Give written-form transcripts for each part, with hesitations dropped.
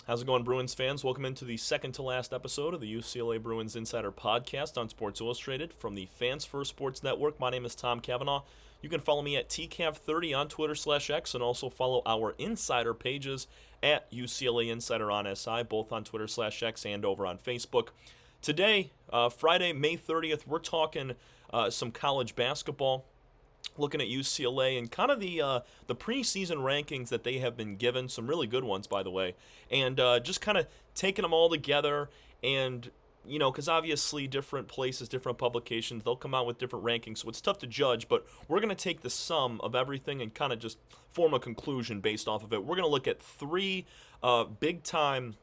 How's it going, Bruins fans? Welcome into the second to last episode of the UCLA Bruins Insider Podcast on Sports Illustrated from the Fans First Sports Network. My name is Tom Cavanaugh. You can follow me at TCAV30 on Twitter/X and also follow our insider pages at UCLA Insider on SI, both on Twitter/X and over on Facebook. Today, Friday, May 30th, we're talking some college basketball, looking at UCLA and kind of the preseason rankings that they have been given, some really good ones, by the way, and just kind of taking them all together. And because obviously different places, different publications, they'll come out with different rankings, so it's tough to judge. But we're going to take the sum of everything and kind of just form a conclusion based off of it. We're going to look at three big time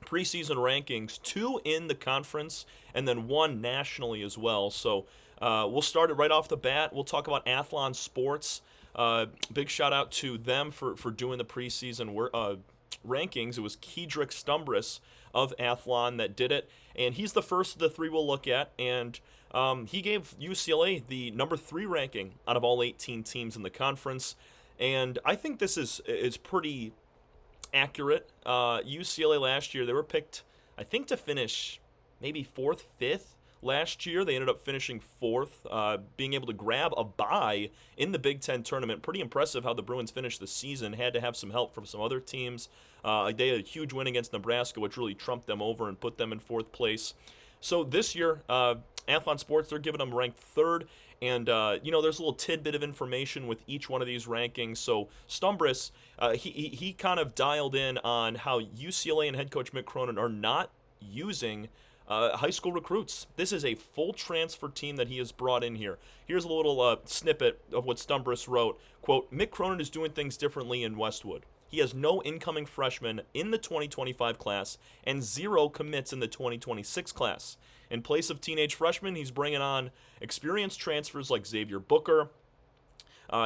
preseason rankings, two in the conference and then one nationally as well. So we'll start it right off the bat. We'll talk about Athlon Sports. Big shout out to them for doing the preseason rankings. It was Kedrick Stumbris of Athlon that did it, and he's the first of the three we'll look at. And he gave UCLA the number 3 ranking out of all 18 teams in the conference. And I think this is pretty accurate. UCLA last year, they were picked, I think, to finish maybe 4th, 5th. Last year, they ended up finishing 4th, being able to grab a bye in the Big Ten tournament. Pretty impressive how the Bruins finished the season. Had to have some help from some other teams. They had a huge win against Nebraska, which really trumped them over and put them in 4th place. So this year, Athlon Sports, they're giving them ranked 3rd. And, there's a little tidbit of information with each one of these rankings. So Stumbris, he kind of dialed in on how UCLA and head coach Mick Cronin are not using high school recruits. This is a full transfer team that he has brought in here. Here's a little snippet of what Stumbris wrote. Quote, Mick Cronin is doing things differently in Westwood. He has no incoming freshmen in the 2025 class and 0 commits in the 2026 class. In place of teenage freshmen, he's bringing on experienced transfers like Xavier Booker.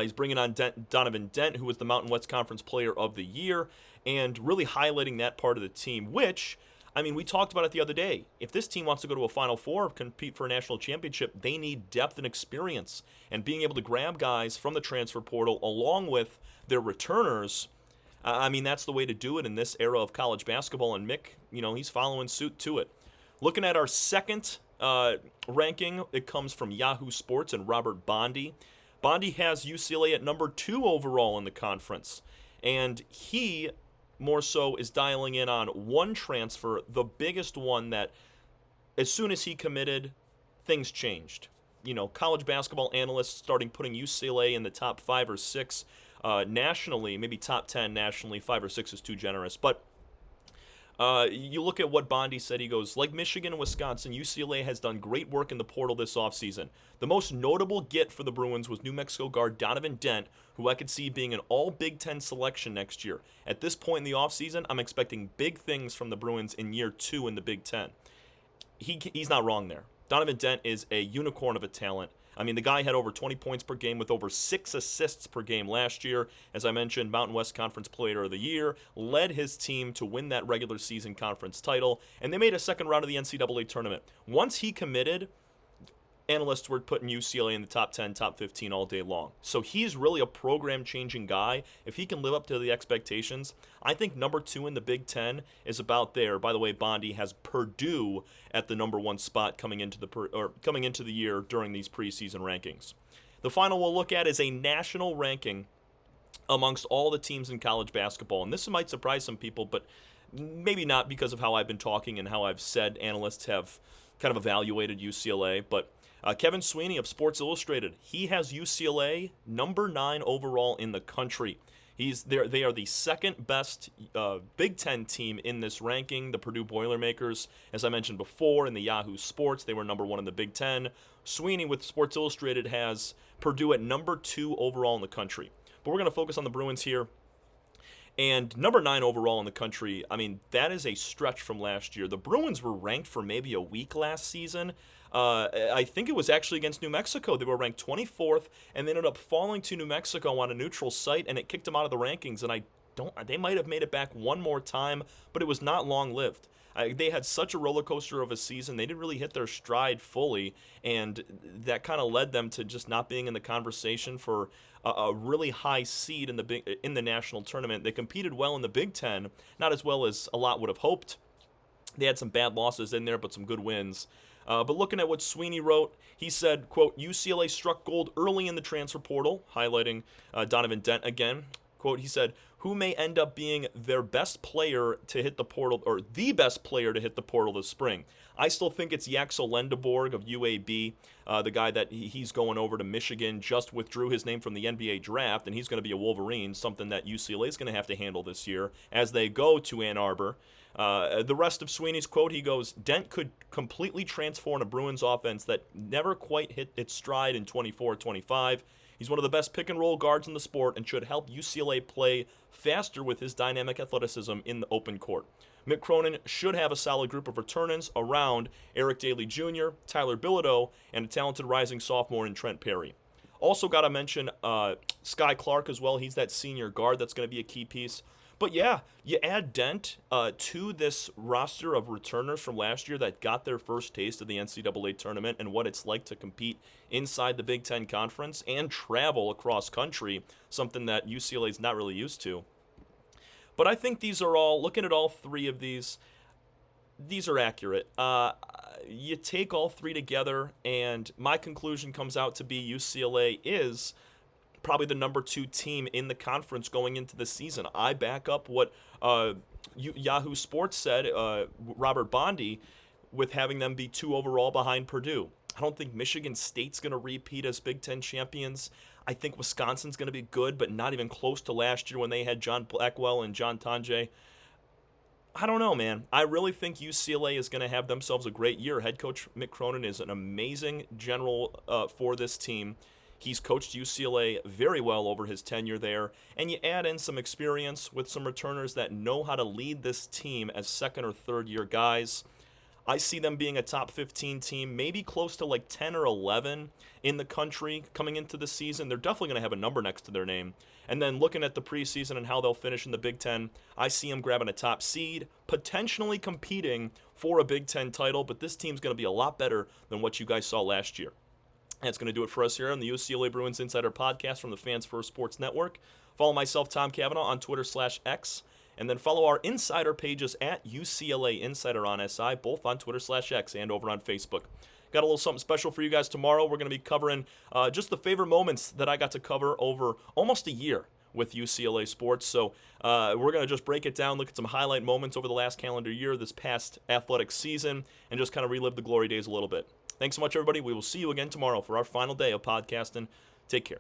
He's bringing on Donovan Dent, who was the Mountain West Conference Player of the Year, and really highlighting that part of the team, which, I mean, we talked about it the other day. If this team wants to go to a Final Four, compete for a national championship, they need depth and experience. And being able to grab guys from the transfer portal along with their returners, that's the way to do it in this era of college basketball. And Mick, he's following suit to it. Looking at our second ranking, it comes from Yahoo Sports and Robert Bondi. Bondi has UCLA at number 2 overall in the conference. And he more so is dialing in on one transfer, the biggest one that as soon as he committed, things changed. College basketball analysts starting putting UCLA in the top 5 or 6 nationally, maybe top 10 nationally. 5 or 6 is too generous. But you look at what Bondi said. He goes, like Michigan and Wisconsin, UCLA has done great work in the portal this offseason. The most notable get for the Bruins was New Mexico guard Donovan Dent, who I could see being an all Big Ten selection next year. At this point in the offseason, I'm expecting big things from the Bruins in year 2 in the Big Ten. He's not wrong there. Donovan Dent is a unicorn of a talent. The guy had over 20 points per game with over 6 assists per game last year. As I mentioned, Mountain West Conference Player of the Year, led his team to win that regular season conference title, and they made a second round of the NCAA tournament. Once he committed, analysts were putting UCLA in the top 10, top 15 all day long. So he's really a program-changing guy. If he can live up to the expectations, I think number 2 in the Big Ten is about there. By the way, Bondi has Purdue at the number 1 spot coming into the year during these preseason rankings. The final we'll look at is a national ranking amongst all the teams in college basketball. And this might surprise some people, but maybe not because of how I've been talking and how I've said analysts have kind of evaluated UCLA, but Kevin Sweeney of Sports Illustrated, he has UCLA number 9 overall in the country. They are the second best Big Ten team in this ranking. The Purdue Boilermakers, as I mentioned before, in the Yahoo Sports, they were number 1 in the Big Ten. Sweeney with Sports Illustrated has Purdue at number 2 overall in the country. But we're going to focus on the Bruins here. And number 9 overall in the country, that is a stretch from last year. The Bruins were ranked for maybe a week last season. I think it was actually against New Mexico. They were ranked 24th, and they ended up falling to New Mexico on a neutral site, and it kicked them out of the rankings. And I They might have made it back one more time, but it was not long-lived. They had such a roller coaster of a season. They didn't really hit their stride fully, and that kind of led them to just not being in the conversation for a really high seed in the national tournament. They competed well in the Big Ten, not as well as a lot would have hoped. They had some bad losses in there, but some good wins. But looking at what Sweeney wrote, he said, quote, UCLA struck gold early in the transfer portal, highlighting Donovan Dent again. Quote, he said, who may end up being their best player to hit the portal, or the best player to hit the portal this spring. I still think it's Yaxel Lendeborg of UAB, the guy that he's going over to Michigan, just withdrew his name from the NBA draft, and he's going to be a Wolverine, something that UCLA is going to have to handle this year as they go to Ann Arbor. The rest of Sweeney's quote, he goes, Dent could completely transform a Bruins offense that never quite hit its stride in 24-25. He's one of the best pick-and-roll guards in the sport and should help UCLA play faster with his dynamic athleticism in the open court. Mick Cronin should have a solid group of returnants around Eric Daly Jr., Tyler Bilodeau, and a talented rising sophomore in Trent Perry. Also got to mention Sky Clark as well. He's that senior guard that's going to be a key piece. But yeah, you add Dent to this roster of returners from last year that got their first taste of the NCAA tournament and what it's like to compete inside the Big Ten Conference and travel across country, something that UCLA is not really used to. But I think these are all, looking at all three of these are accurate. You take all three together, and my conclusion comes out to be UCLA is probably the number 2 team in the conference going into the season. I back up what Yahoo Sports said, Robert Bondi, with having them be 2 overall behind Purdue. I don't think Michigan State's going to repeat as Big Ten champions. I think Wisconsin's going to be good, but not even close to last year when they had John Blackwell and John Tonje. I don't know, man. I really think UCLA is going to have themselves a great year. Head coach Mick Cronin is an amazing general for this team. He's coached UCLA very well over his tenure there, and you add in some experience with some returners that know how to lead this team as second or third year guys. I see them being a top 15 team, maybe close to like 10 or 11 in the country coming into the season. They're definitely going to have a number next to their name. And then looking at the preseason and how they'll finish in the Big Ten, I see them grabbing a top seed, potentially competing for a Big Ten title, but this team's going to be a lot better than what you guys saw last year. That's going to do it for us here on the UCLA Bruins Insider Podcast from the Fans First Sports Network. Follow myself, Tom Cavanaugh, on Twitter/X, and then follow our insider pages at UCLA Insider on SI, both on Twitter/X and over on Facebook. Got a little something special for you guys tomorrow. We're going to be covering just the favorite moments that I got to cover over almost a year with UCLA sports. So we're going to just break it down, look at some highlight moments over the last calendar year, this past athletic season, and just kind of relive the glory days a little bit. Thanks so much, everybody. We will see you again tomorrow for our final day of podcasting. Take care.